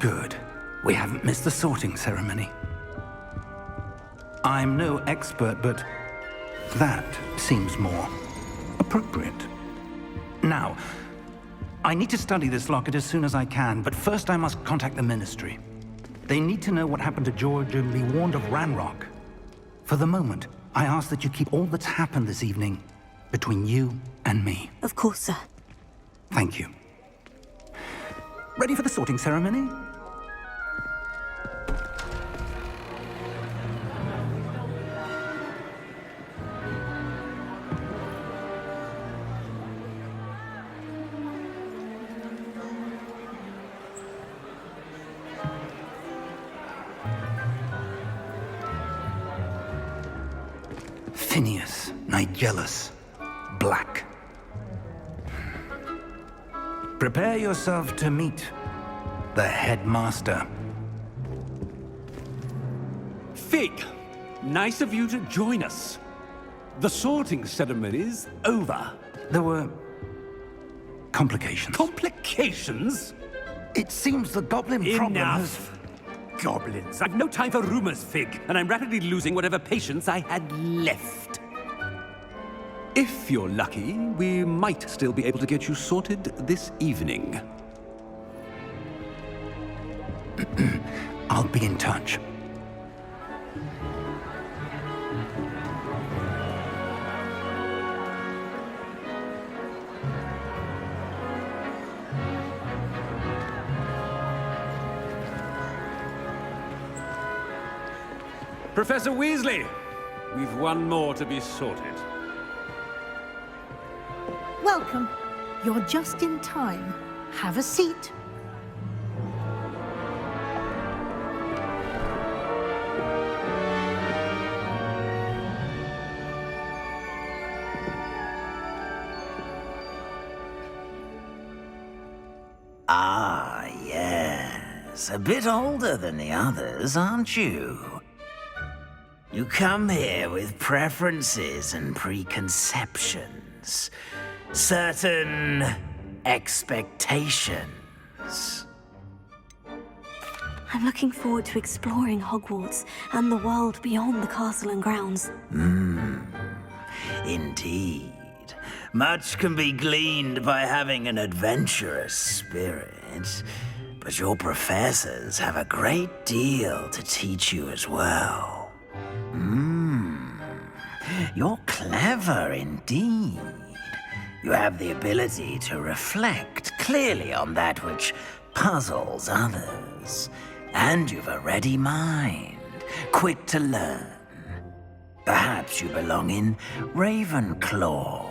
Good. We haven't missed the sorting ceremony. I'm no expert, but that seems more appropriate. Now, I need to study this locket as soon as I can, but first I must contact the Ministry. They need to know what happened to George and be warned of Ranrock. For the moment, I ask that you keep all that's happened this evening between you and me. Of course, sir. Thank you. Ready for the sorting ceremony? Phineas, Nigellus, Black. Prepare yourself to meet the headmaster. Fig, nice of you to join us. The sorting ceremony's over. There were complications. Complications? It seems the goblin problem has... Enough! Goblins. I've no time for rumors, Fig, and I'm rapidly losing whatever patience I had left. If you're lucky, we might still be able to get you sorted this evening. I'll be in touch. Professor Weasley, we've one more to be sorted. Welcome. You're just in time. Have a seat. Ah, yes. A bit older than the others, aren't you? You come here with preferences and preconceptions. Certain expectations. I'm looking forward to exploring Hogwarts and the world beyond the castle and grounds. Indeed. Much can be gleaned by having an adventurous spirit, but your professors have a great deal to teach you as well. You're clever indeed. You have the ability to reflect clearly on that which puzzles others. And you've a ready mind, quick to learn. Perhaps you belong in Ravenclaw.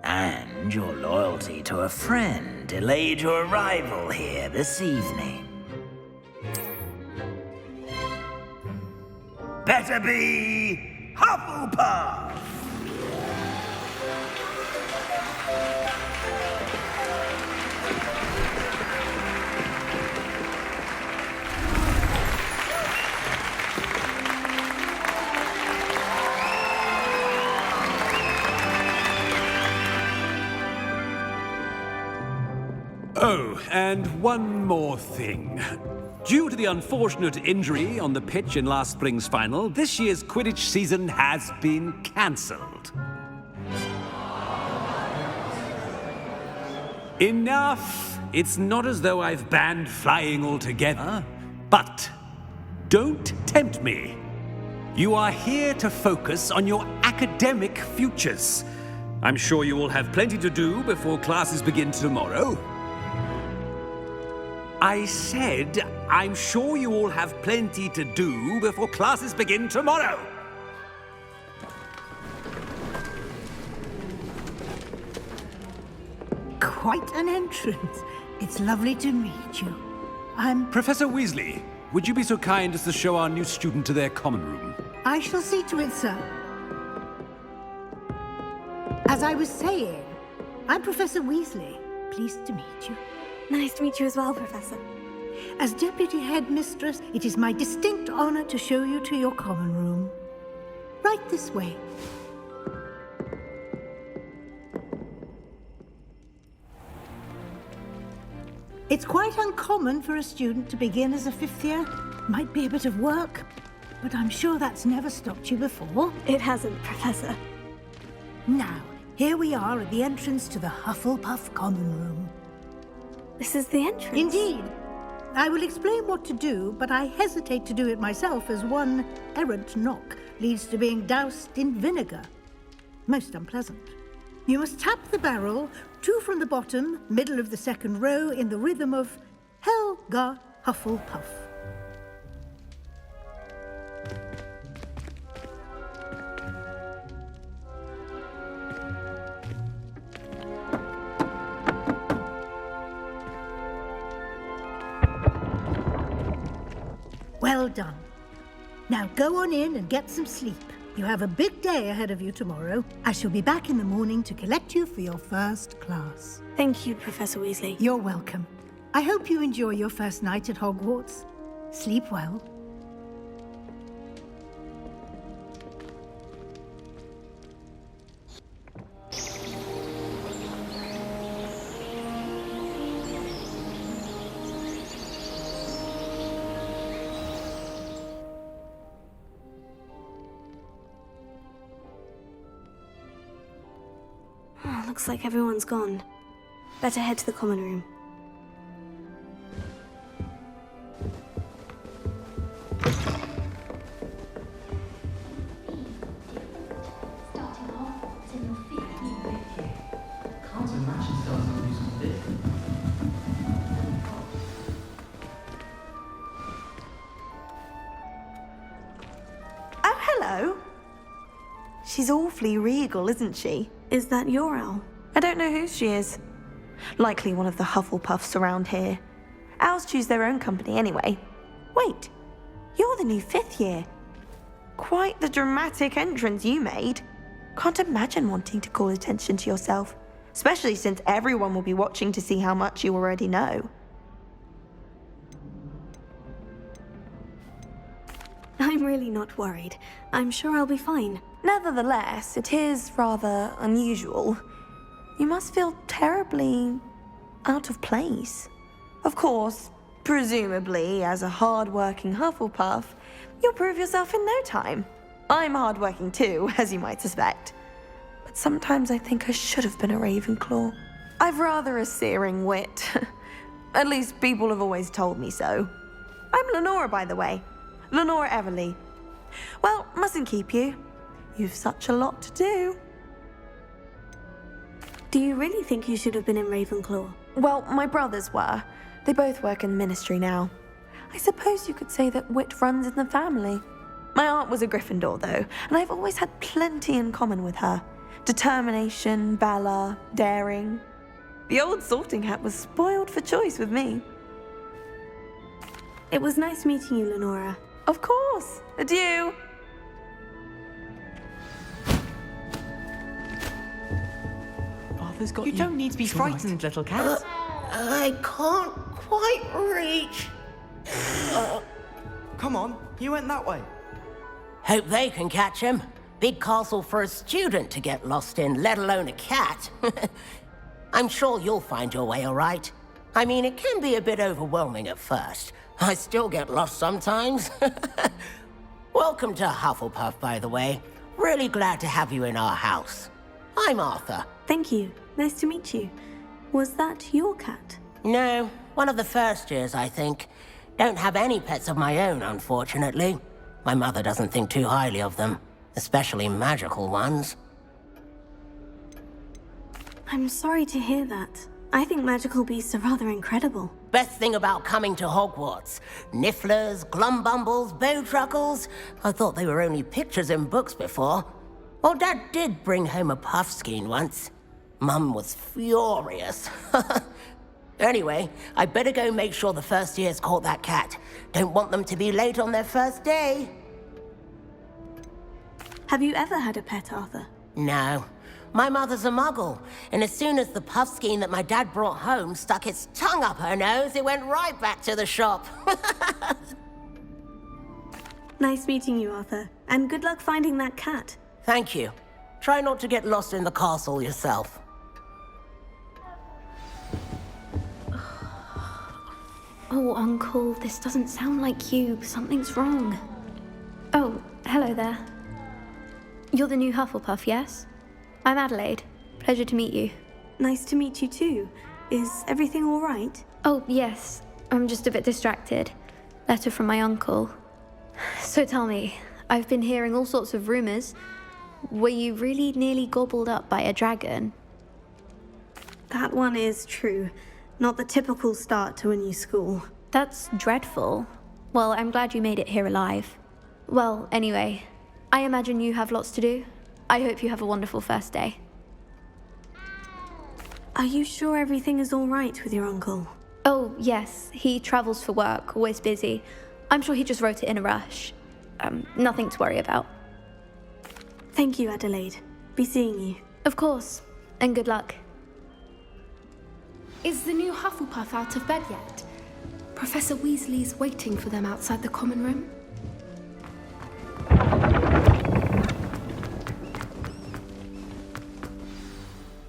And your loyalty to a friend delayed your arrival here this evening. Better be Hufflepuff! Oh, and one more thing. Due to the unfortunate injury on the pitch in last spring's final, this year's Quidditch season has been cancelled. Enough! It's not as though I've banned flying altogether, but don't tempt me. You are here to focus on your academic futures. I'm sure you will have plenty to do before classes begin tomorrow. I said, I'm sure you all have plenty to do before classes begin tomorrow. quite an entrance. It's lovely to meet you. Professor Weasley, would you be so kind as to show our new student to their common room? I shall see to it, sir. As I was saying, I'm Professor Weasley. Pleased to meet you. Nice to meet you as well, Professor. As Deputy Headmistress, it is my distinct honor to show you to your common room. Right this way. It's quite uncommon for a student to begin as a fifth year. Might be a bit of work, but I'm sure that's never stopped you before. It hasn't, Professor. Now, here we are at the entrance to the Hufflepuff Common Room. This is the entrance? Indeed. I will explain what to do, but I hesitate to do it myself as one errant knock leads to being doused in vinegar. Most unpleasant. You must tap the barrel, 2 from the bottom, middle of the second row, in the rhythm of Helga Hufflepuff. Well done. Now go on in and get some sleep. You have a big day ahead of you tomorrow. I shall be back in the morning to collect you for your first class. Thank you, Professor Weasley. You're welcome. I hope you enjoy your first night at Hogwarts. Sleep well. Oh, looks like everyone's gone. Better head to the common room. Oh, hello. She's awfully regal, isn't she? Is that your owl? I don't know who she is. Likely one of the Hufflepuffs around here. Owls choose their own company anyway. Wait, you're the new 5th year. Quite the dramatic entrance you made. Can't imagine wanting to call attention to yourself, especially since everyone will be watching to see how much you already know. I'm really not worried. I'm sure I'll be fine. Nevertheless, it is rather unusual. You must feel terribly out of place. Of course, presumably, as a hard-working Hufflepuff, you'll prove yourself in no time. I'm hard-working too, as you might suspect. But sometimes I think I should have been a Ravenclaw. I've rather a searing wit. At least people have always told me so. I'm Lenora, by the way. Lenora Everly. Well, mustn't keep you. You've such a lot to do. Do you really think you should have been in Ravenclaw? Well, my brothers were. They both work in the ministry now. I suppose you could say that wit runs in the family. My aunt was a Gryffindor, though, and I've always had plenty in common with her. Determination, valor, daring. The old sorting hat was spoiled for choice with me. It was nice meeting you, Lenora. Of course. Adieu. Father's got you. You don't need to be frightened, little cat. I can't quite reach. Come on, you went that way. Hope they can catch him. Big castle for a student to get lost in, let alone a cat. I'm sure you'll find your way all right. I mean, it can be a bit overwhelming at first. I still get lost sometimes. Welcome to Hufflepuff, by the way. Really glad to have you in our house. I'm Arthur. Thank you. Nice to meet you. Was that your cat? No, one of the first years, I think. Don't have any pets of my own, unfortunately. My mother doesn't think too highly of them, especially magical ones. I'm sorry to hear that. I think magical beasts are rather incredible. Best thing about coming to Hogwarts. Nifflers, glumbumbles, bowtruckles. I thought they were only pictures in books before. Well, Dad did bring home a puffskein once. Mum was furious. Anyway, I better go make sure the first years caught that cat. Don't want them to be late on their first day. Have you ever had a pet, Arthur? No. My mother's a muggle, and as soon as the puffskein that my dad brought home stuck its tongue up her nose, it went right back to the shop. Nice meeting you, Arthur. And good luck finding that cat. Thank you. Try not to get lost in the castle yourself. Oh, Uncle, this doesn't sound like you. Something's wrong. Oh, hello there. You're the new Hufflepuff, yes? I'm Adelaide. Pleasure to meet you. Nice to meet you too. Is everything all right? Oh, yes. I'm just a bit distracted. Letter from my uncle. So tell me, I've been hearing all sorts of rumors. Were you really nearly gobbled up by a dragon? That one is true. Not the typical start to a new school. That's dreadful. Well, I'm glad you made it here alive. Well, anyway, I imagine you have lots to do. I hope you have a wonderful first day. Are you sure everything is all right with your uncle? Oh, yes. He travels for work, always busy. I'm sure he just wrote it in a rush. Nothing to worry about. Thank you, Adelaide. Be seeing you. Of course. And good luck. Is the new Hufflepuff out of bed yet? Professor Weasley's waiting for them outside the common room.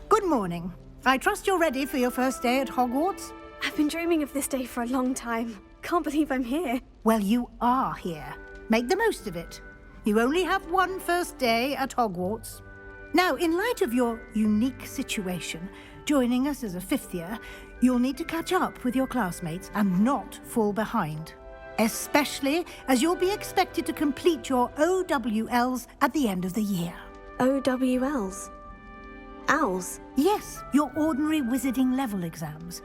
Good morning. I trust you're ready for your first day at Hogwarts? I've been dreaming of this day for a long time. Can't believe I'm here. Well, you are here. Make the most of it. You only have one first day at Hogwarts. Now, in light of your unique situation, joining us as a fifth year, you'll need to catch up with your classmates and not fall behind. Especially as you'll be expected to complete your OWLs at the end of the year. OWLs? Owls? Yes, your ordinary wizarding level exams.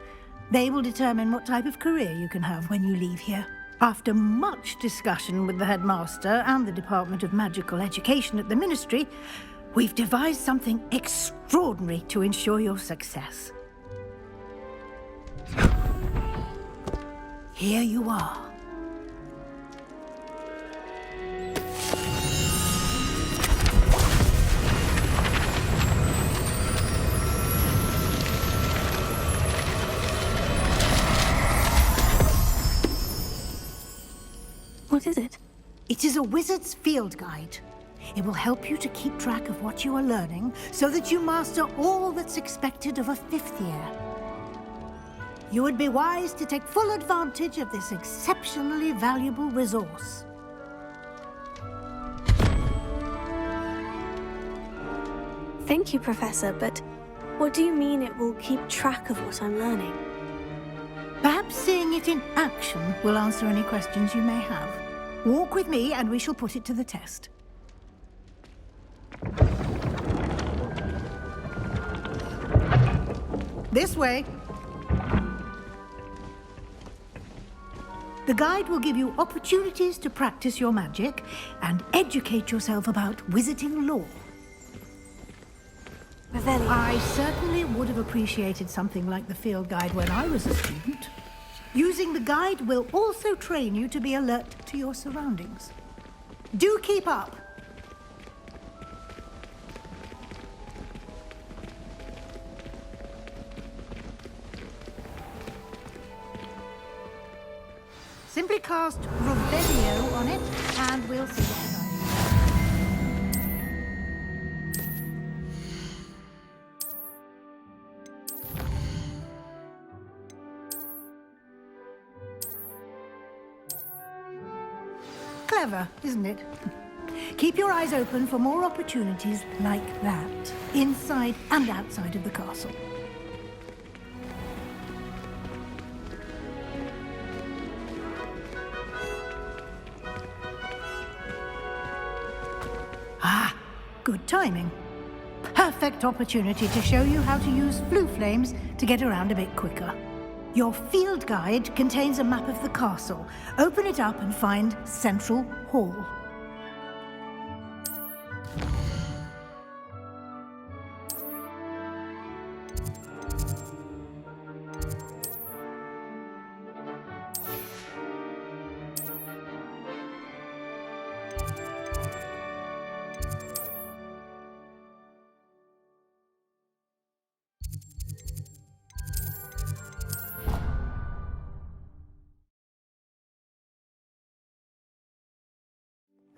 They will determine what type of career you can have when you leave here. After much discussion with the headmaster and the Department of Magical Education at the Ministry, we've devised something extraordinary to ensure your success. Here you are. What is it? It is a wizard's field guide. It will help you to keep track of what you are learning so that you master all that's expected of a fifth year. You would be wise to take full advantage of this exceptionally valuable resource. Thank you, Professor, but what do you mean it will keep track of what I'm learning? Perhaps seeing it in action will answer any questions you may have. Walk with me and we shall put it to the test. This way. The guide will give you opportunities to practice your magic and educate yourself about wizarding lore. I certainly would have appreciated something like the field guide when I was a student. Using the guide will also train you to be alert to your surroundings. Do keep up. Simply cast Revelio on it, and we'll see what happens. Clever, isn't it? Keep your eyes open for more opportunities like that, inside and outside of the castle. Ah, good timing. Perfect opportunity to show you how to use flue flames to get around a bit quicker. Your field guide contains a map of the castle. Open it up and find Central Hall.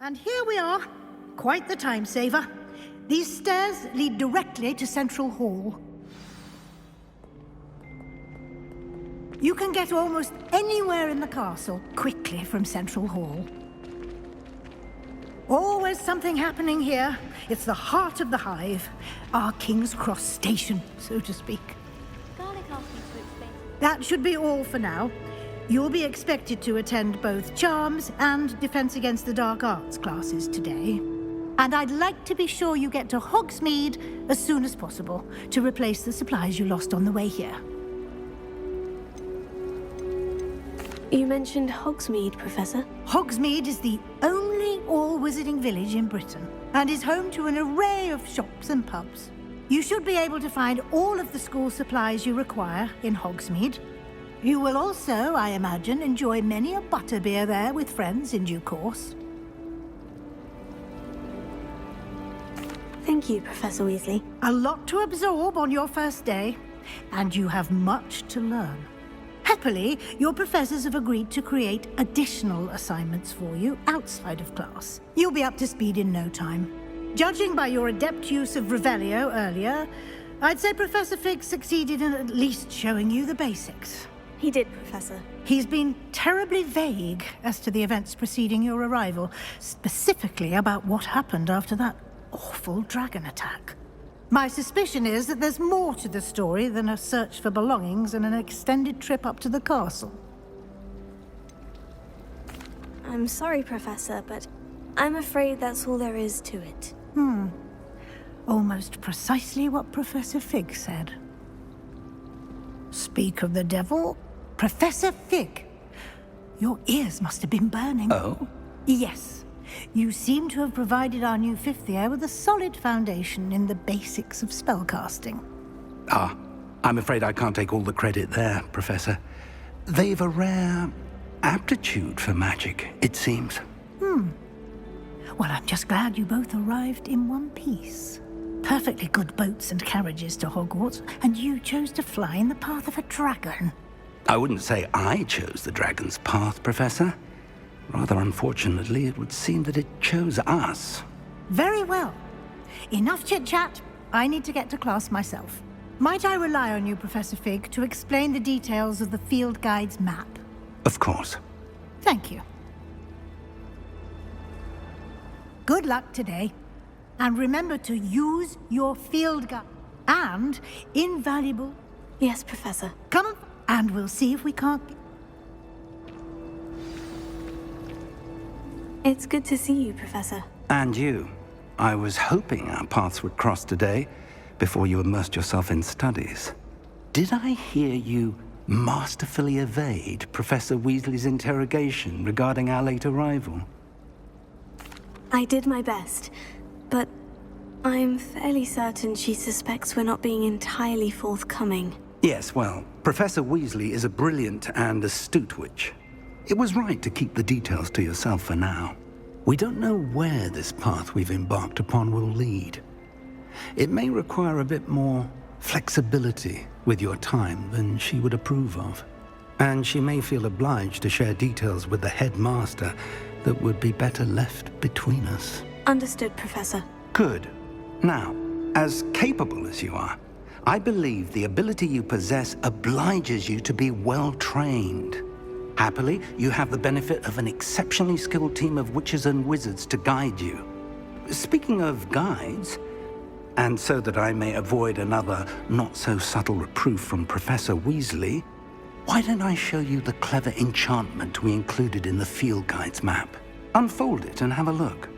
And here we are. Quite the time saver. These stairs lead directly to Central Hall. You can get almost anywhere in the castle quickly from Central Hall. Always something happening here. It's the heart of the Hive. Our King's Cross station, so to speak. That should be all for now. You'll be expected to attend both Charms and Defense Against the Dark Arts classes today. And I'd like to be sure you get to Hogsmeade as soon as possible to replace the supplies you lost on the way here. You mentioned Hogsmeade, Professor. Hogsmeade is the only all-wizarding village in Britain and is home to an array of shops and pubs. You should be able to find all of the school supplies you require in Hogsmeade. You will also, I imagine, enjoy many a butterbeer there with friends in due course. Thank you, Professor Weasley. A lot to absorb on your first day, and you have much to learn. Happily, your professors have agreed to create additional assignments for you outside of class. You'll be up to speed in no time. Judging by your adept use of Revelio earlier, I'd say Professor Fig succeeded in at least showing you the basics. He did, Professor. He's been terribly vague as to the events preceding your arrival, specifically about what happened after that awful dragon attack. My suspicion is that there's more to the story than a search for belongings and an extended trip up to the castle. I'm sorry, Professor, but I'm afraid that's all there is to it. Almost precisely what Professor Fig said. Speak of the devil, Professor Fig. Your ears must have been burning. Oh? Yes. You seem to have provided our new fifth year with a solid foundation in the basics of spellcasting. Ah, I'm afraid I can't take all the credit there, Professor. They've a rare aptitude for magic, it seems. Well, I'm just glad you both arrived in one piece. Perfectly good boats and carriages to Hogwarts, and you chose to fly in the path of a dragon. I wouldn't say I chose the dragon's path, Professor. Rather unfortunately, it would seem that it chose us. Very well. Enough chit-chat. I need to get to class myself. Might I rely on you, Professor Fig, to explain the details of the field guide's map? Of course. Thank you. Good luck today. And remember to use your field guide. And invaluable... Yes, Professor. Come on, and we'll see if we can't... It's good to see you, Professor. And you. I was hoping our paths would cross today, before you immersed yourself in studies. Did I hear you masterfully evade Professor Weasley's interrogation regarding our late arrival? I did my best, but I'm fairly certain she suspects we're not being entirely forthcoming. Yes, well, Professor Weasley is a brilliant and astute witch. It was right to keep the details to yourself for now. We don't know where this path we've embarked upon will lead. It may require a bit more flexibility with your time than she would approve of. And she may feel obliged to share details with the headmaster that would be better left between us. Understood, Professor. Good. Now, as capable as you are, I believe the ability you possess obliges you to be well trained. Happily, you have the benefit of an exceptionally skilled team of witches and wizards to guide you. Speaking of guides, and so that I may avoid another not-so-subtle reproof from Professor Weasley, why don't I show you the clever enchantment we included in the field guide's map? Unfold it and have a look.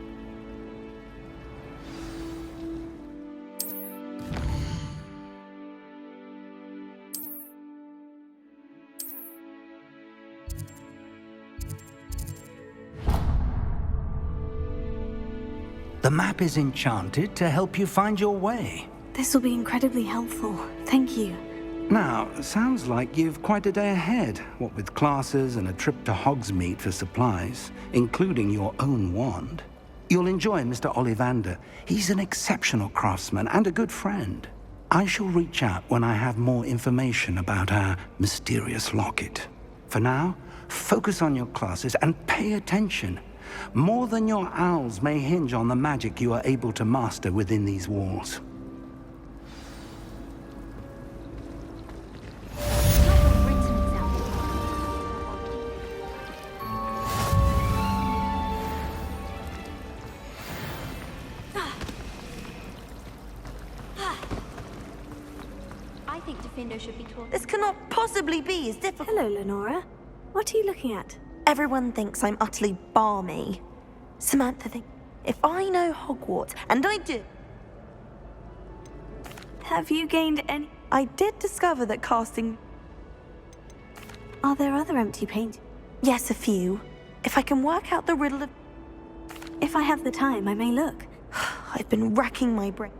The map is enchanted to help you find your way. This will be incredibly helpful. Thank you. Now, sounds like you've quite a day ahead, what with classes and a trip to Hogsmeade for supplies, including your own wand. You'll enjoy Mr. Ollivander. He's an exceptional craftsman and a good friend. I shall reach out when I have more information about our mysterious locket. For now, focus on your classes and pay attention. More than your owls may hinge on the magic you are able to master within these walls. I think Defendo should be taught. This cannot possibly be as difficult. Hello, Lenora. What are you looking at? Everyone thinks I'm utterly balmy. Samantha thinks if I know Hogwarts, and I do. Have you gained any... I did discover that casting... Are there other empty paint? Yes, a few. If I can work out the riddle of... If I have the time, I may look. I've been racking my brain.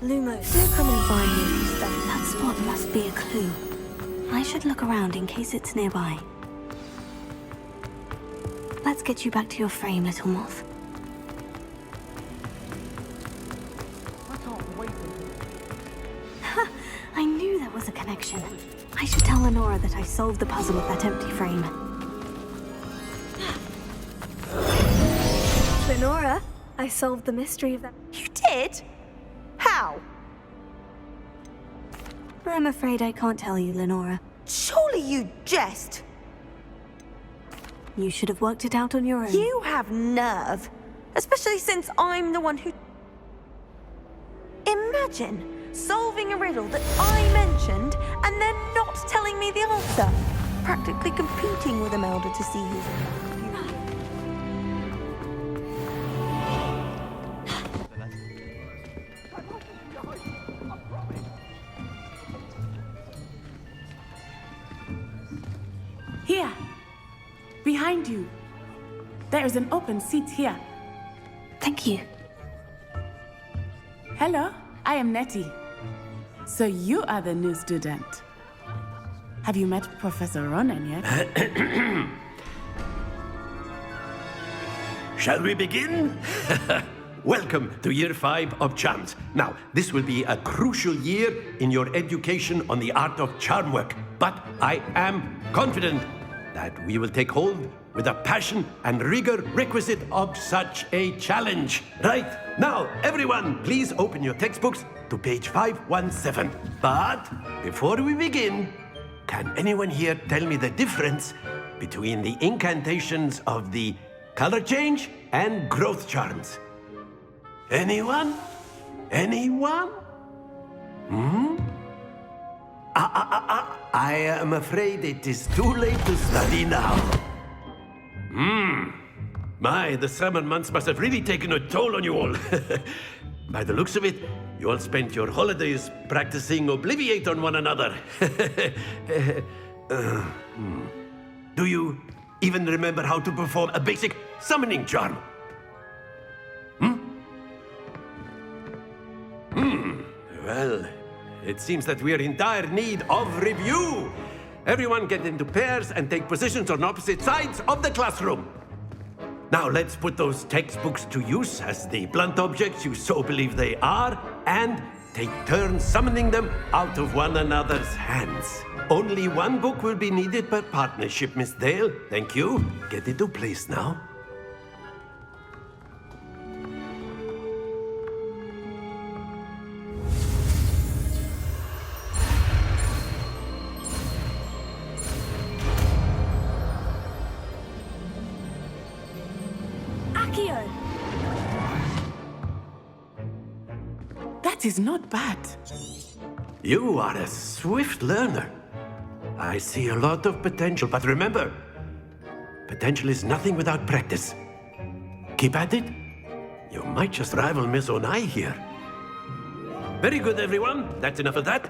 Lumos. Do come and find me if you study. That spot must be a clue. I should look around in case it's nearby. Let's get you back to your frame, little moth. Ha! I knew there was a connection. I should tell Lenora that I solved the puzzle of that empty frame. Lenora, I solved the mystery of that. You did? How? I'm afraid I can't tell you, Lenora. Surely you jest. You should have worked it out on your own. You have nerve. Especially since I'm the one who... Imagine solving a riddle that I mentioned and then not telling me the answer. Practically competing with Imelda to see who's... Here, behind you. There is an open seat here. Thank you. Hello, I am Nettie. So you are the new student. Have you met Professor Ronen yet? Shall we begin? Welcome to Year 5 of Charms. Now, this will be a crucial year in your education on the art of charm work, but I am confident that we will take hold with the passion and rigor requisite of such a challenge. Right, now, everyone, please open your textbooks to page 517. But before we begin, can anyone here tell me the difference between the incantations of the color change and growth charms? Anyone? Anyone? I am afraid it is too late to study now. My, the summer months must have really taken a toll on you all. By the looks of it, you all spent your holidays practicing Obliviate on one another. Do you even remember how to perform a basic summoning charm? Well, it seems that we are in dire need of review. Everyone get into pairs and take positions on opposite sides of the classroom. Now let's put those textbooks to use as the blunt objects you so believe they are, and take turns summoning them out of one another's hands. Only one book will be needed per partnership, Miss Dale. Thank you. Get into place now. That is not bad. You are a swift learner. I see a lot of potential, but remember, potential is nothing without practice. Keep at it. You might just rival Miss Onai here. Very good, everyone. That's enough of that.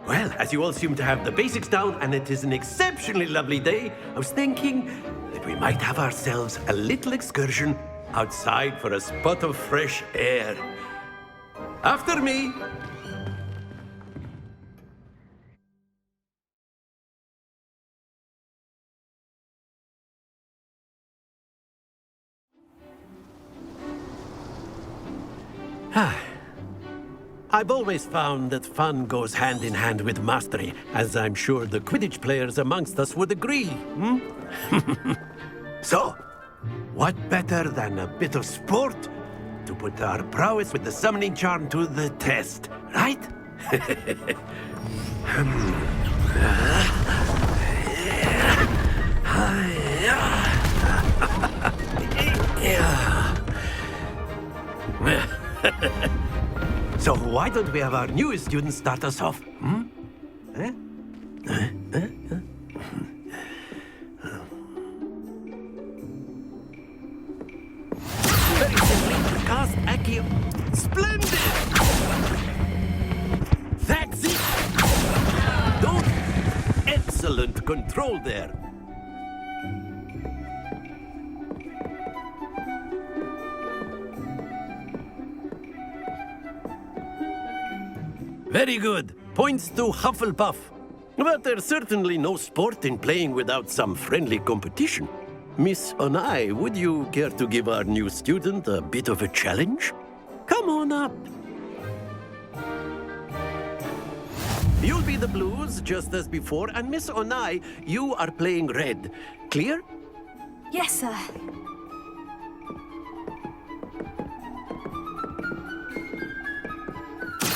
Well, as you all seem to have the basics down, and it is an exceptionally lovely day, I was thinking that we might have ourselves a little excursion outside for a spot of fresh air. After me. I've always found that fun goes hand in hand with mastery, as I'm sure the Quidditch players amongst us would agree. So, what better than a bit of sport to put our prowess with the summoning charm to the test, right? So why don't we have our newest student start us off? Eh? Very simply, cast Accio. Splendid! That's it! Don't... Excellent control there. Very good. Points to Hufflepuff. But there's certainly no sport in playing without some friendly competition. Miss Onai, would you care to give our new student a bit of a challenge? Come on up. You'll be the blues, just as before, and Miss Onai, you are playing red. Clear? Yes, sir.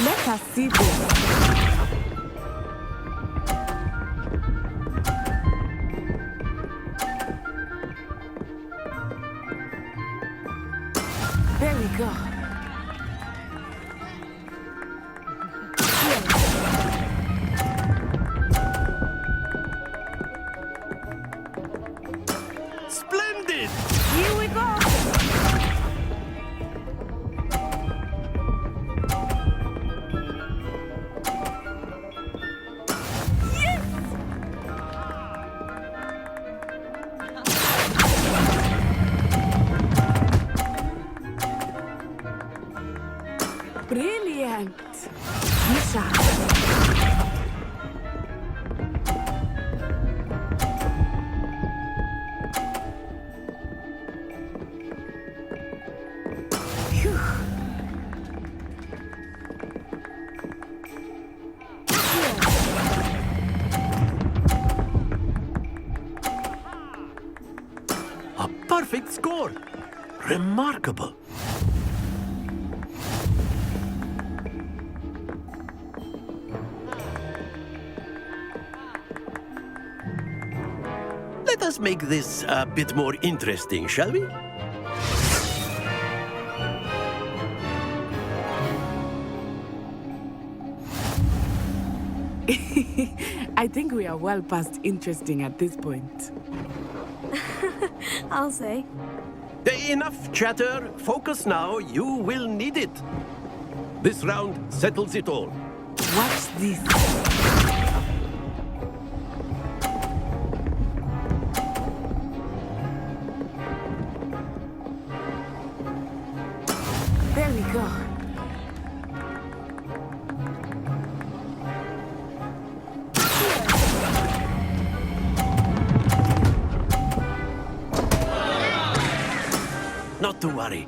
Let us see this. There we go. Splendid! Here we go. Brilliant! Misha. Phew. A perfect score! Remarkable! Let us make this a bit more interesting, shall we? I think we are well past interesting at this point. I'll say. Enough chatter. Focus now. You will need it. This round settles it all. Watch this. There we go. Not to worry.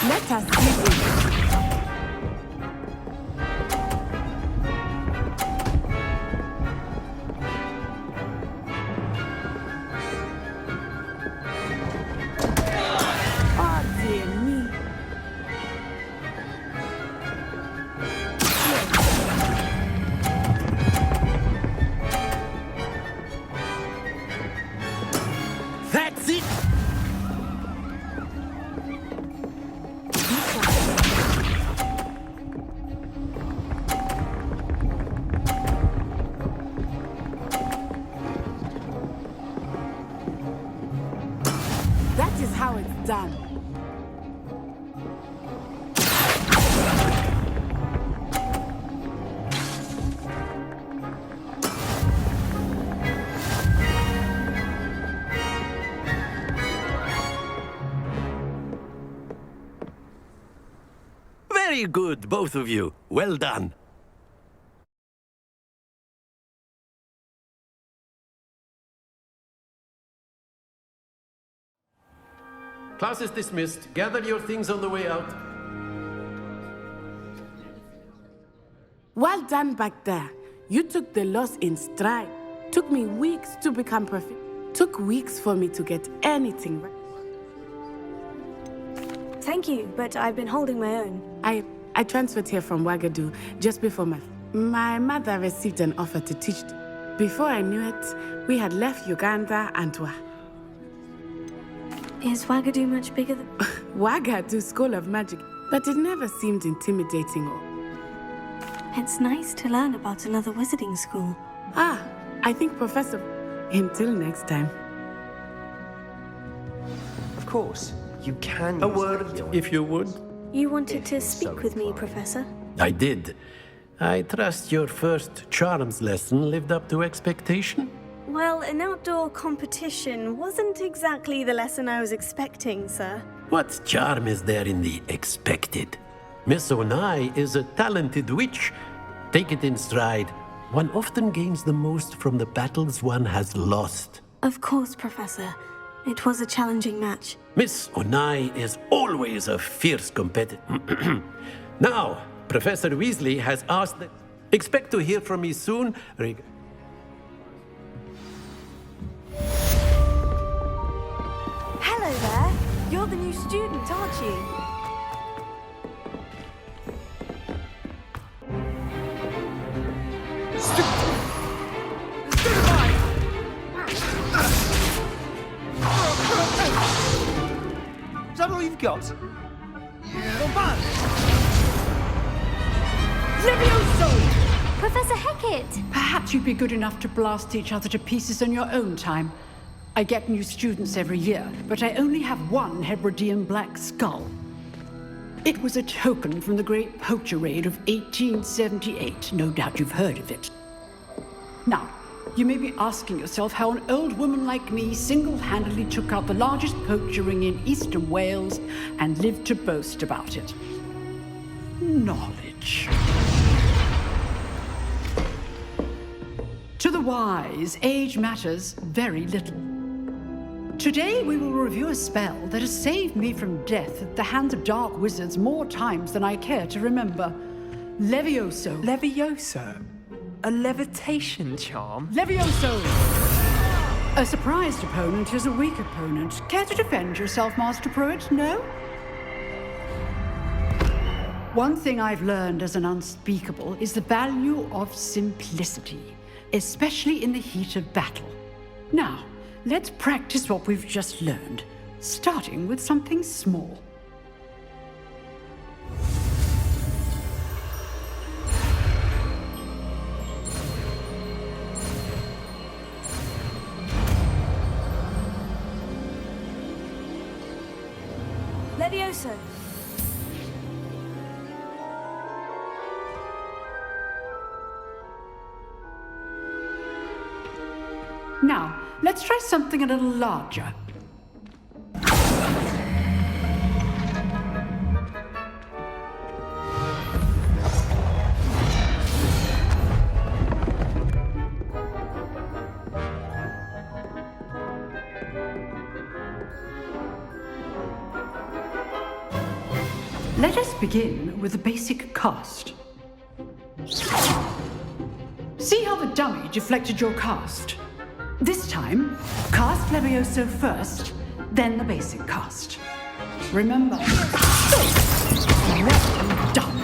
Let us see this. Oh, dear me. That's it! That is how it's done. Very good, both of you. Well done. Class is dismissed. Gather your things on the way out. Well done back there. You took the loss in stride. Took me weeks to become perfect. Took weeks for me to get anything right. Thank you, but I've been holding my own. I transferred here from Ouagadougou just before my mother received an offer to teach. Before I knew it, we had left Uganda and Is Ouagadougou much bigger than... Ouagadougou School of Magic, but it never seemed intimidating or... It's nice to learn about another wizarding school. I think Professor... Until next time. Of course, you can... A word, if you would. You wanted to speak with me, Professor? I did. I trust your first charms lesson lived up to expectation? Well, an outdoor competition wasn't exactly the lesson I was expecting, sir. What charm is there in the expected? Miss Onai is a talented witch. Take it in stride. One often gains the most from the battles one has lost. Of course, Professor. It was a challenging match. Miss Onai is always a fierce competitor. Now, Professor Weasley has asked that... Expect to hear from me soon. Hello there. You're the new student, aren't you? Is that all you've got? Levioso! Professor Hecat! Perhaps you'd be good enough to blast each other to pieces in your own time. I get new students every year, but I only have one Hebridean black skull. It was a token from the Great Poacher Raid of 1878. No doubt you've heard of it. Now, you may be asking yourself how an old woman like me single-handedly took out the largest poacher ring in eastern Wales and lived to boast about it. Knowledge. To the wise, age matters very little. Today we will review a spell that has saved me from death at the hands of dark wizards more times than I care to remember. Levioso. Levioso? A levitation charm? Levioso! A surprised opponent is a weak opponent. Care to defend yourself, Master Pruitt? No? One thing I've learned as an unspeakable is the value of simplicity, especially in the heat of battle. Now, let's practice what we've just learned, starting with something small. Levioso! Now, let's try something a little larger. Let us begin with the basic cast. See how the dummy deflected your cast? This time, cast Levioso first, then the basic cast. Remember, well done.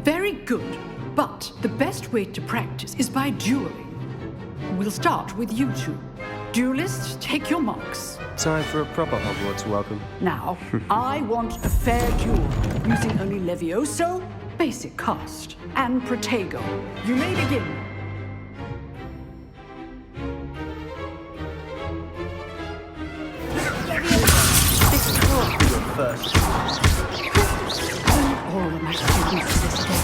Very good, but the best way to practice is by dueling. We'll start with you two. Duelists, take your marks. Time for a proper Hogwarts welcome. Now, I want a fair duel, using only Levioso, basic cast, and Protego. You may begin. This can't be your first. All of my students to this day.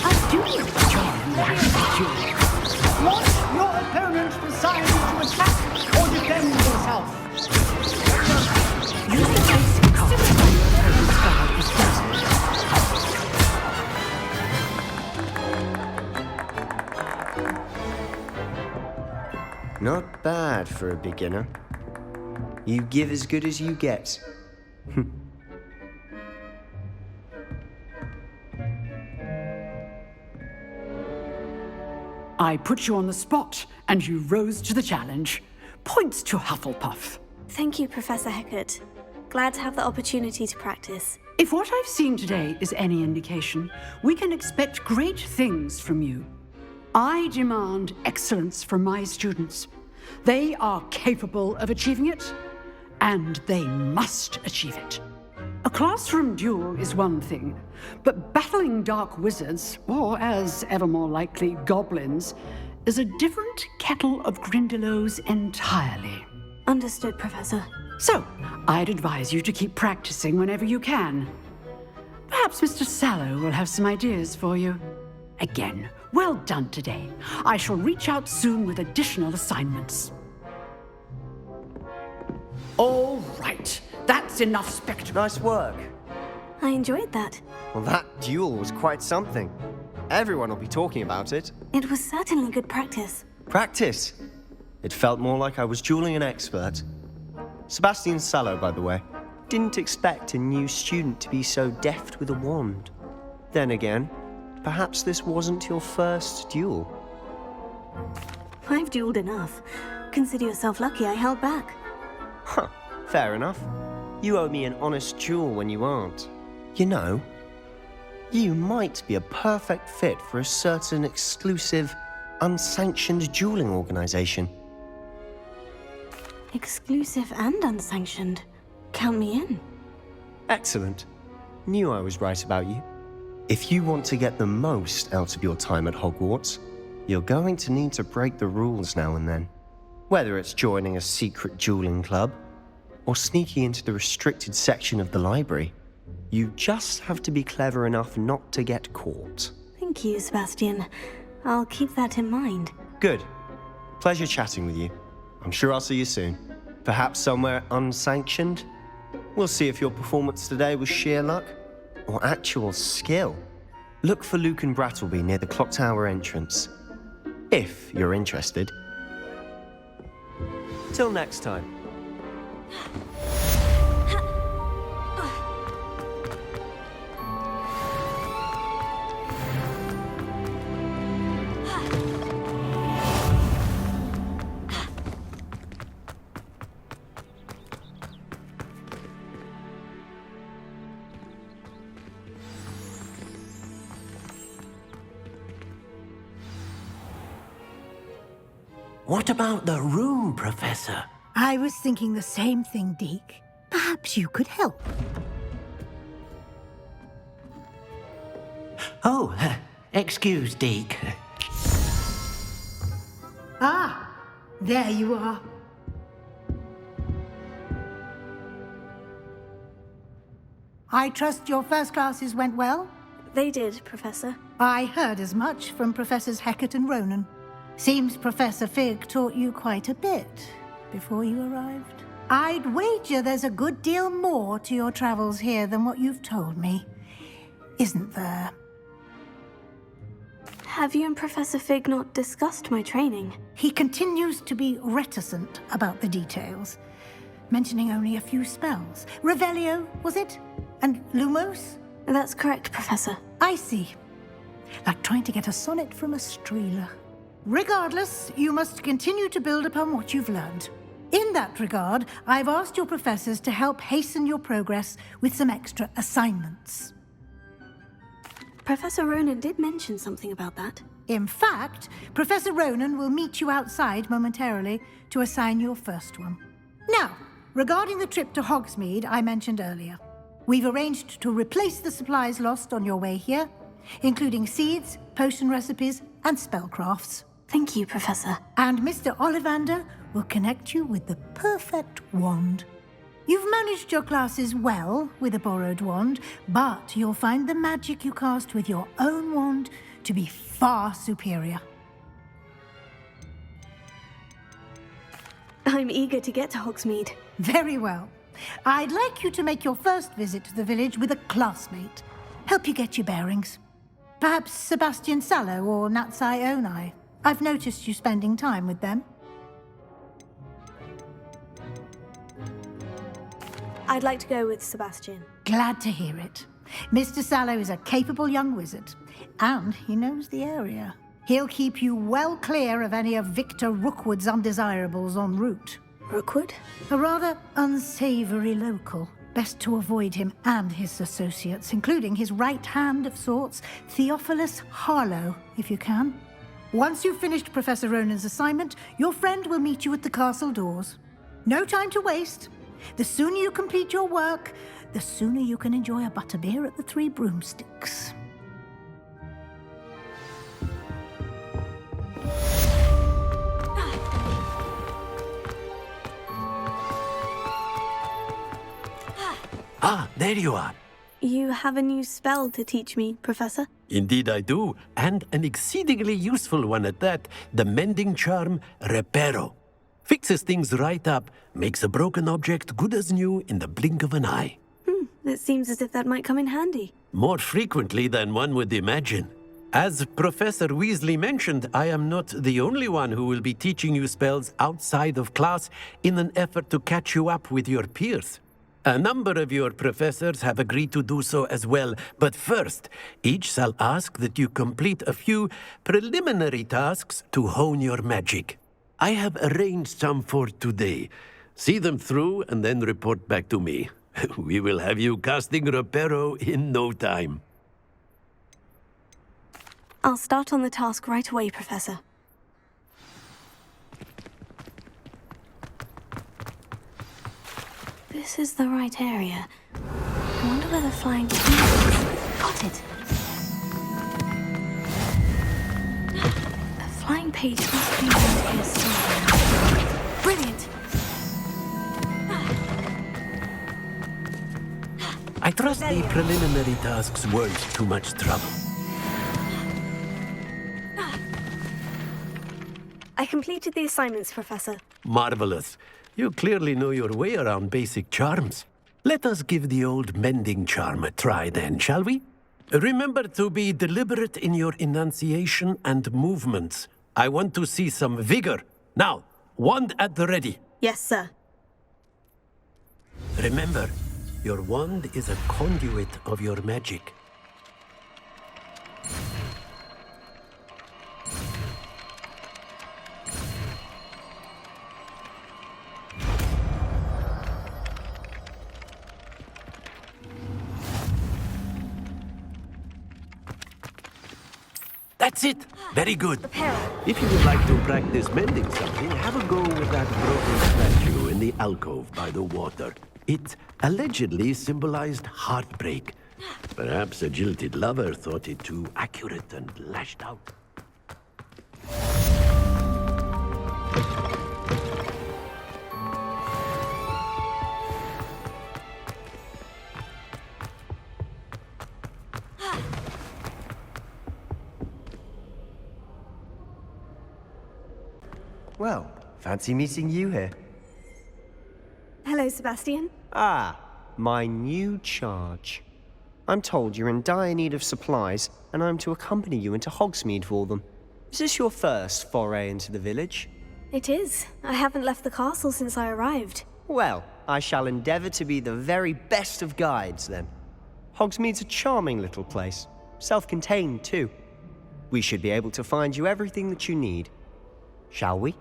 I do enjoy the duel. Want your opponent decided to attack or defend yourself. Use the basic card when your opponent's guard is Not bad for a beginner. You give as good as you get. I put you on the spot, and you rose to the challenge. Points to Hufflepuff. Thank you, Professor Hecat. Glad to have the opportunity to practice. If what I've seen today is any indication, we can expect great things from you. I demand excellence from my students. They are capable of achieving it, and they must achieve it. A classroom duel is one thing, but battling dark wizards, or as ever more likely, goblins, is a different kettle of Grindylows entirely. Understood, Professor. So, I'd advise you to keep practicing whenever you can. Perhaps Mr. Sallow will have some ideas for you. Again, well done today. I shall reach out soon with additional assignments. All right, that's enough spectacle. Nice work. I enjoyed that. Well, that duel was quite something. Everyone will be talking about it. It was certainly good practice. Practice? It felt more like I was dueling an expert. Sebastian Sallow, by the way. Didn't expect a new student to be so deft with a wand. Then again, perhaps this wasn't your first duel. I've dueled enough. Consider yourself lucky I held back. Huh, fair enough. You owe me an honest duel when you aren't. You know, you might be a perfect fit for a certain exclusive, unsanctioned dueling organization. Exclusive and unsanctioned. Count me in. Excellent. Knew I was right about you. If you want to get the most out of your time at Hogwarts, you're going to need to break the rules now and then. Whether it's joining a secret dueling club, or sneaking into the restricted section of the library, you just have to be clever enough not to get caught. Thank you, Sebastian. I'll keep that in mind. Good. Pleasure chatting with you. I'm sure I'll see you soon. Perhaps somewhere unsanctioned? We'll see if your performance today was sheer luck or actual skill. Look for Luke and Brattleby near the clock tower entrance, if you're interested. Till next time. What about the room, Professor? I was thinking the same thing, Deke. Perhaps you could help. Oh, excuse, Deke. Ah, there you are. I trust your first classes went well? They did, Professor. I heard as much from Professors Hecat and Ronen. Seems Professor Fig taught you quite a bit before you arrived. I'd wager there's a good deal more to your travels here than what you've told me. Isn't there? Have you and Professor Fig not discussed my training? He continues to be reticent about the details, mentioning only a few spells. Revelio, was it? And Lumos? That's correct, Professor. I see. Like trying to get a sonnet from a streeler. Regardless, you must continue to build upon what you've learned. In that regard, I've asked your professors to help hasten your progress with some extra assignments. Professor Ronen did mention something about that. In fact, Professor Ronen will meet you outside momentarily to assign your first one. Now, regarding the trip to Hogsmeade I mentioned earlier, we've arranged to replace the supplies lost on your way here, including seeds, potion recipes, and spellcrafts. Thank you, Professor. And Mr. Ollivander will connect you with the perfect wand. You've managed your classes well with a borrowed wand, but you'll find the magic you cast with your own wand to be far superior. I'm eager to get to Hogsmeade. Very well. I'd like you to make your first visit to the village with a classmate. Help you get your bearings. Perhaps Sebastian Sallow or Natsai Onai. I've noticed you spending time with them. I'd like to go with Sebastian. Glad to hear it. Mr. Sallow is a capable young wizard, and he knows the area. He'll keep you well clear of any of Victor Rookwood's undesirables en route. Rookwood? A rather unsavory local. Best to avoid him and his associates, including his right hand of sorts, Theophilus Harlow, if you can. Once you've finished Professor Ronen's assignment, your friend will meet you at the castle doors. No time to waste. The sooner you complete your work, the sooner you can enjoy a butterbeer at the Three Broomsticks. Ah, there you are. You have a new spell to teach me, Professor? Indeed I do, and an exceedingly useful one at that. The mending charm, Reparo. Fixes things right up, makes a broken object good as new in the blink of an eye. It seems as if that might come in handy. More frequently than one would imagine. As Professor Weasley mentioned, I am not the only one who will be teaching you spells outside of class in an effort to catch you up with your peers. A number of your professors have agreed to do so as well, but first, each shall ask that you complete a few preliminary tasks to hone your magic. I have arranged some for today. See them through and then report back to me. We will have you casting Reparo in no time. I'll start on the task right away, Professor. This is the right area. I wonder where the flying key is. Got it. A flying page must be around here somewhere. Brilliant. I trust the preliminary tasks weren't too much trouble. I completed the assignments, Professor. Marvelous. You clearly know your way around basic charms. Let us give the old mending charm a try then, shall we? Remember to be deliberate in your enunciation and movements. I want to see some vigor. Now, wand at the ready. Yes, sir. Remember, your wand is a conduit of your magic. That's it! Very good. If you would like to practice mending something, have a go with that broken statue in the alcove by the water. It allegedly symbolized heartbreak. Perhaps a jilted lover thought it too accurate and lashed out. Well, fancy meeting you here. Hello, Sebastian. Ah, my new charge. I'm told you're in dire need of supplies, and I'm to accompany you into Hogsmeade for them. Is this your first foray into the village? It is. I haven't left the castle since I arrived. Well, I shall endeavour to be the very best of guides, then. Hogsmeade's a charming little place. Self-contained, too. We should be able to find you everything that you need. Shall we?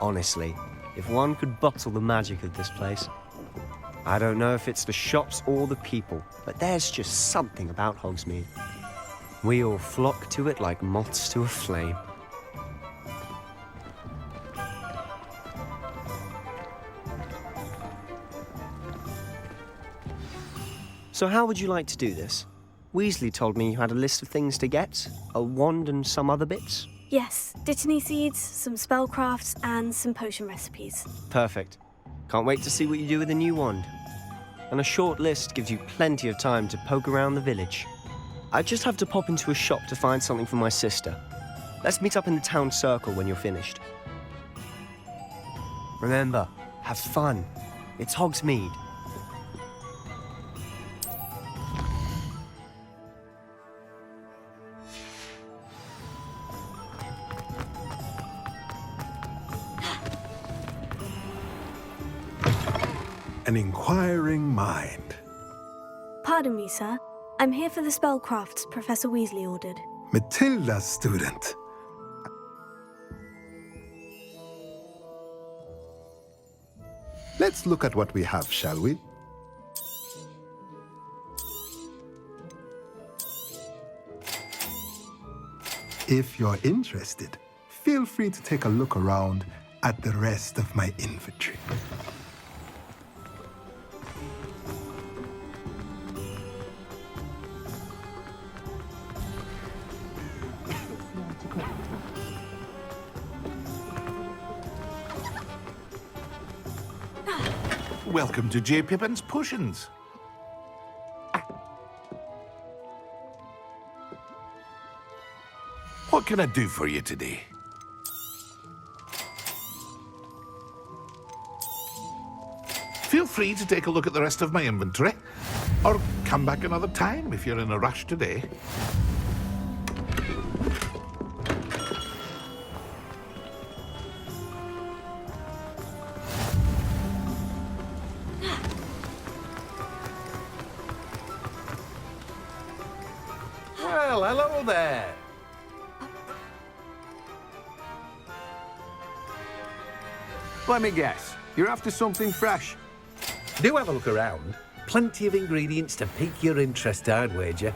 Honestly, if one could bottle the magic of this place. I don't know if it's the shops or the people, but there's just something about Hogsmeade. We all flock to it like moths to a flame. So how would you like to do this? Weasley told me you had a list of things to get, a wand and some other bits. Yes, Dittany seeds, some spellcrafts, and some potion recipes. Perfect. Can't wait to see what you do with the new wand. And a short list gives you plenty of time to poke around the village. I just have to pop into a shop to find something for my sister. Let's meet up in the town circle when you're finished. Remember, have fun. It's Hogsmeade. An inquiring mind. Pardon me, sir. I'm here for the spellcrafts Professor Weasley ordered. Matilda's student. Let's look at what we have, shall we? If you're interested, feel free to take a look around at the rest of my inventory. Welcome to J. Pippin's Potions. What can I do for you today? Feel free to take a look at the rest of my inventory, or come back another time if you're in a rush today. Well, hello there. Let me guess, you're after something fresh. Do have a look around. Plenty of ingredients to pique your interest, I'd wager.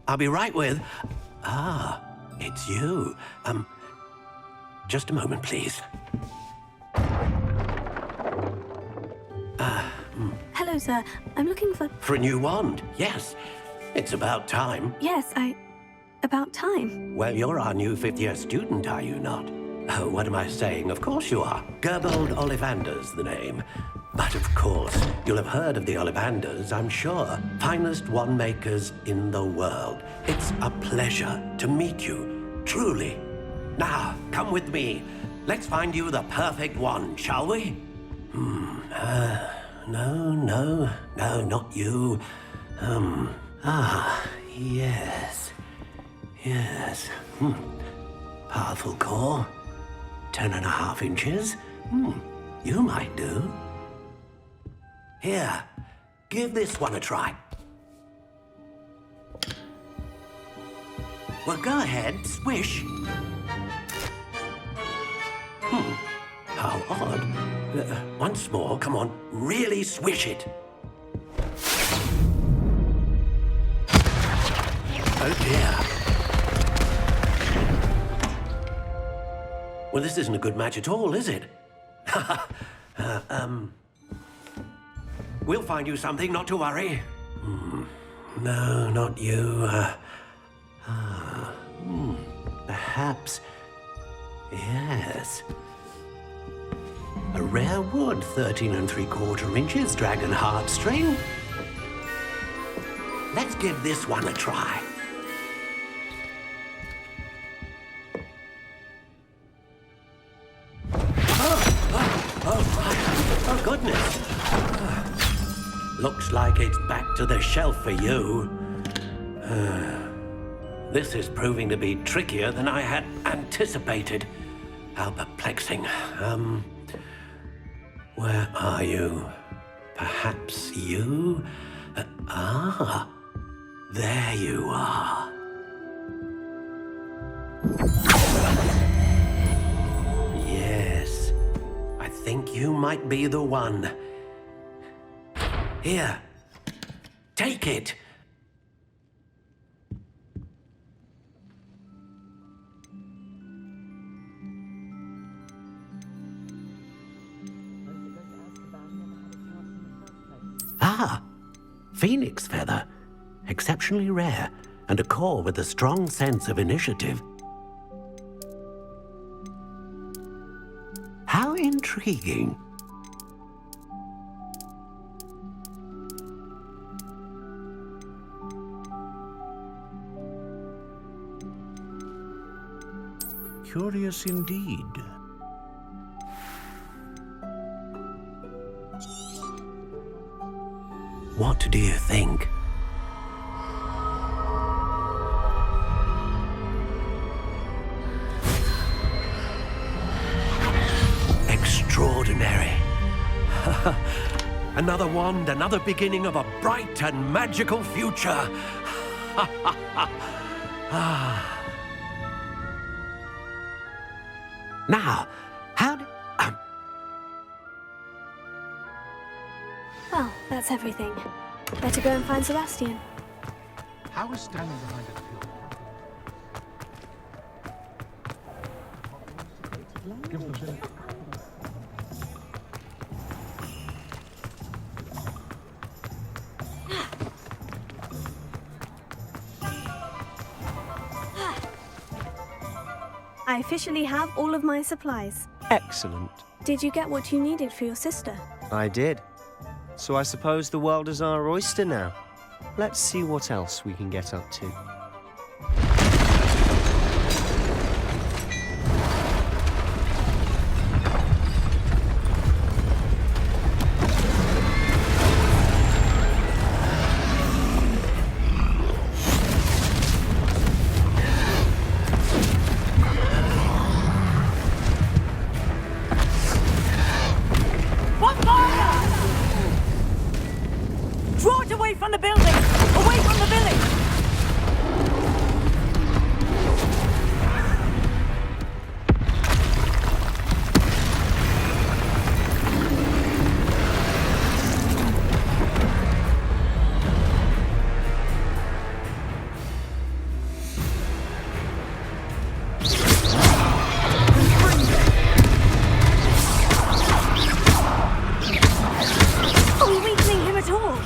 I'll be right with... Ah, it's you. Just a moment, please. Hello, sir. I'm looking for... For a new wand, yes. It's about time. Yes, about time. Well, you're our new fifth-year student, are you not? Oh, what am I saying? Of course you are. Gerbold Ollivander's the name. But of course, you'll have heard of the Ollivanders, I'm sure. Finest wand makers in the world. It's a pleasure to meet you, truly. Now, come with me. Let's find you the perfect wand, shall we? No, not you. Yes. Powerful core. 10.5 inches. You might do. Here, give this one a try. Well, go ahead, swish. How odd. Once more, come on, really swish it. Oh dear. Well, this isn't a good match at all, is it? We'll find you something, not to worry. No, not you. Perhaps. Yes. A rare wood, 13 3/4 inches, dragon heartstring. Let's give this one a try. Oh, goodness. Looks like it's back to the shelf for you. This is proving to be trickier than I had anticipated. How perplexing. Where are you? Perhaps you? There you are. Yes, I think you might be the one. Here, take it. Ah, phoenix feather. Exceptionally rare, and a core with a strong sense of initiative. How intriguing. Curious indeed. What do you think? Extraordinary. Another wand, another beginning of a bright and magical future. Now, how do... Well, that's everything. Better go and find Sebastian. How is standing behind a pillar? Give them a I officially have all of my supplies. Excellent. Did you get what you needed for your sister? I did. So I suppose the world is our oyster now. Let's see what else we can get up to. Draw it away from the building! Away from the village! Are we weakening him at all?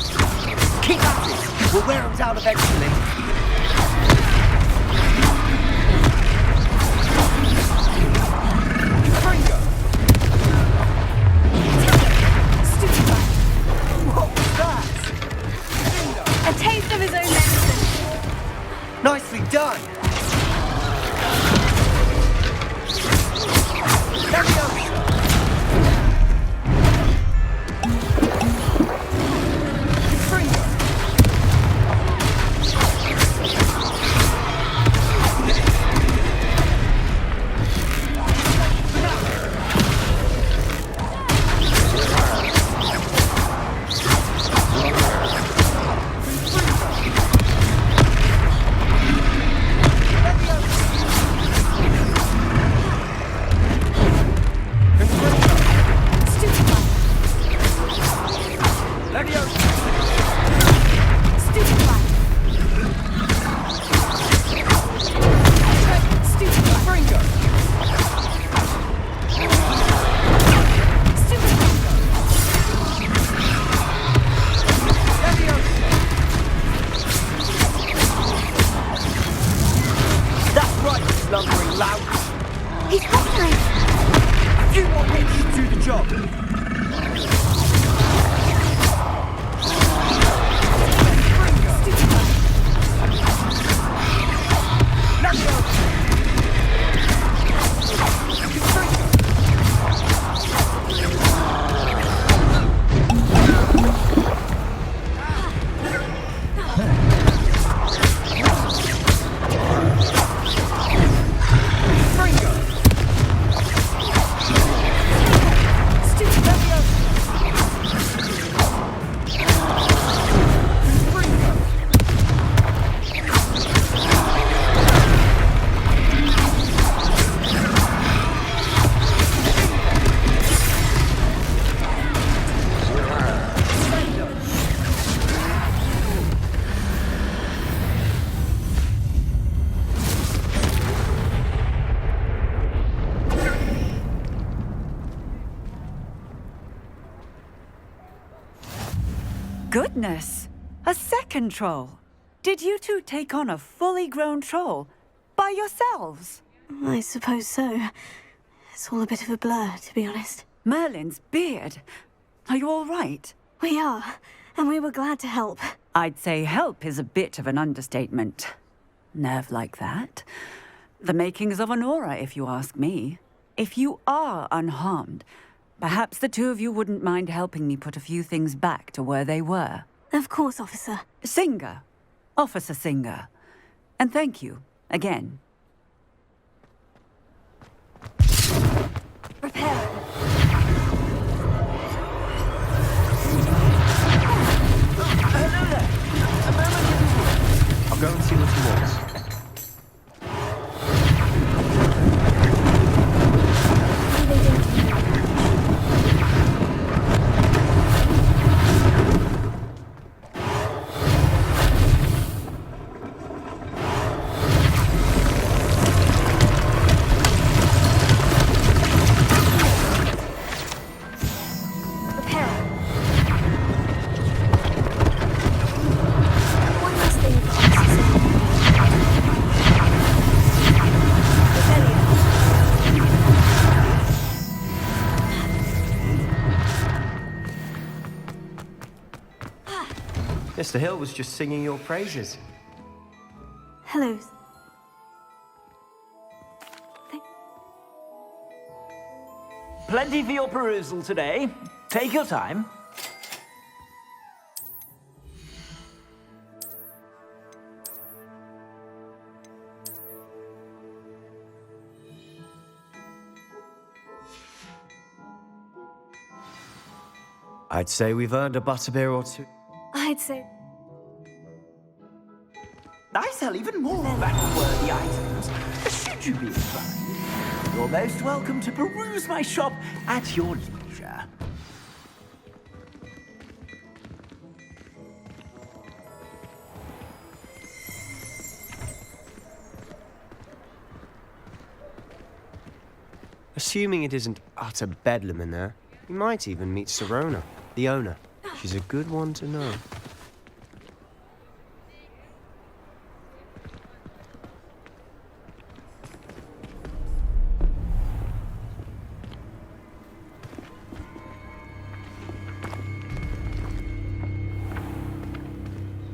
Keep at it! We'll wear him down eventually. What was that? A taste of his own medicine. Nicely done! Leviosa! Lumbering loud. He's fine. A few more hits should do the job. Goodness! A second troll! Did you two take on a fully grown troll by yourselves? I suppose so. It's all a bit of a blur, to be honest. Merlin's beard. Are you all right? We are, and we were glad to help. I'd say help is a bit of an understatement. Nerve like that. The makings of an aura, if you ask me. If you are unharmed, perhaps the two of you wouldn't mind helping me put a few things back to where they were. Of course, officer. Singer. Officer Singer. And thank you, again. Prepare. I'll go and see what he wants. Mr. Hill was just singing your praises. Hello. Plenty for your perusal today. Take your time. I'd say we've earned a butterbeer or two. I'd say... I sell even more battle-worthy items, should you be inclined. You're most welcome to peruse my shop at your leisure. Assuming it isn't utter bedlam in there, you might even meet Sirona, the owner. She's a good one to know.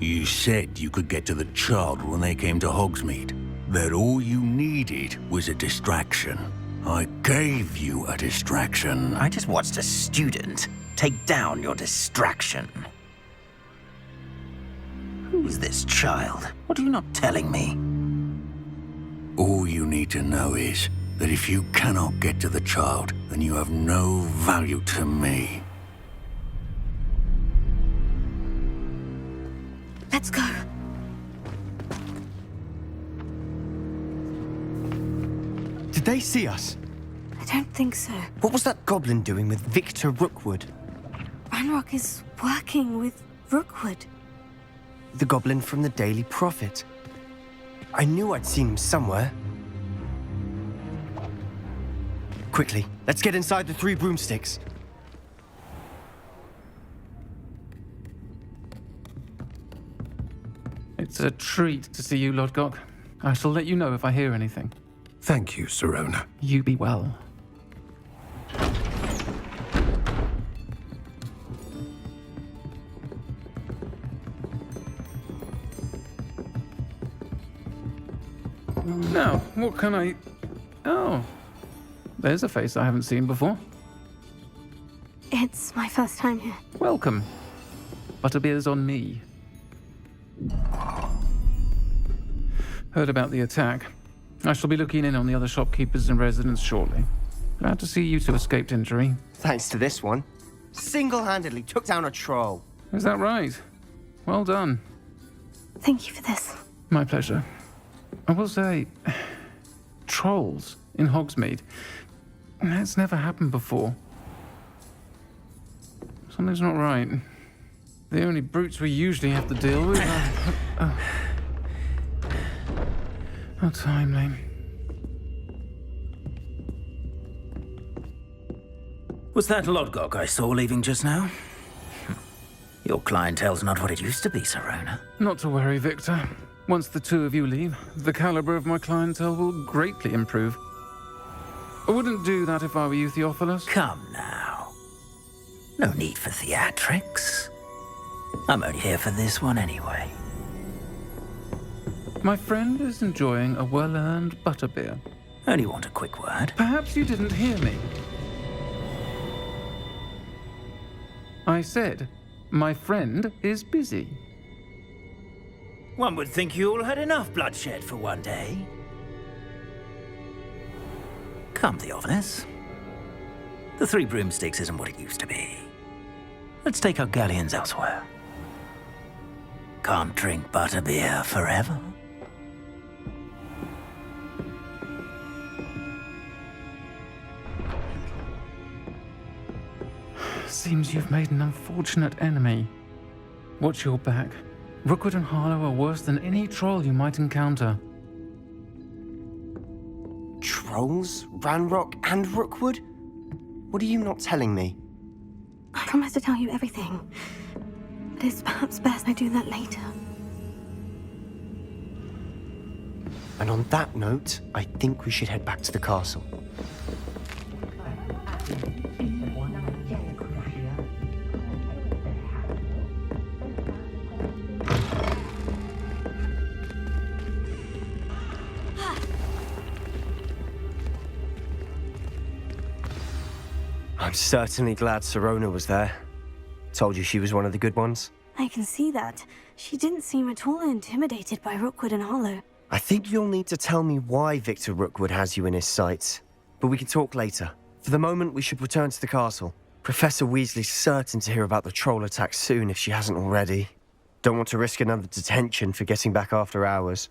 You said you could get to the child when they came to Hogsmeade. That all you needed was a distraction. I gave you a distraction. I just watched a student take down your distraction. Who's this child? What are you not telling me? All you need to know is that if you cannot get to the child, then you have no value to me. Let's go. Did they see us? I don't think so. What was that goblin doing with Victor Rookwood? Ranrock is working with Rookwood. The goblin from the Daily Prophet. I knew I'd seen him somewhere. Quickly, let's get inside the 3 broomsticks. It's a treat to see you, Lodgok. I shall let you know if I hear anything. Thank you, Sirona. You be well. Now, what can I... Oh, there's a face I haven't seen before. It's my first time here. Welcome. Butterbeer's on me. Heard about the attack. I shall be looking in on the other shopkeepers and residents shortly. Glad to see you two escaped injury. Thanks to this one. Single-handedly took down a troll. Is that right? Well done. Thank you for this. My pleasure. I will say, trolls in Hogsmeade. That's never happened before. Something's not right. The only brutes we usually have to deal with are... How timely. Was that Lodgok I saw leaving just now? Your clientele's not what it used to be, Sir Ronen. Not to worry, Victor. Once the two of you leave, the caliber of my clientele will greatly improve. I wouldn't do that if I were you, Theophilus. Come now. No need for theatrics. I'm only here for this one anyway. My friend is enjoying a well-earned butterbeer. Only want a quick word. Perhaps you didn't hear me. I said, my friend is busy. One would think you all had enough bloodshed for one day. Come, Theophilus. The Three Broomsticks isn't what it used to be. Let's take our galleons elsewhere. Can't drink butterbeer forever. Seems you've made an unfortunate enemy. Watch your back. Rookwood and Harlow are worse than any troll you might encounter. Trolls? Ranrock and Rookwood? What are you not telling me? I promise to tell you everything. But it's perhaps best I do that later. And on that note, I think we should head back to the castle. I'm certainly glad Sir Ronen was there. Told you she was one of the good ones. I can see that. She didn't seem at all intimidated by Rookwood and Harlow. I think you'll need to tell me why Victor Rookwood has you in his sights. But we can talk later. For the moment, we should return to the castle. Professor Weasley's certain to hear about the troll attack soon if she hasn't already. Don't want to risk another detention for getting back after hours.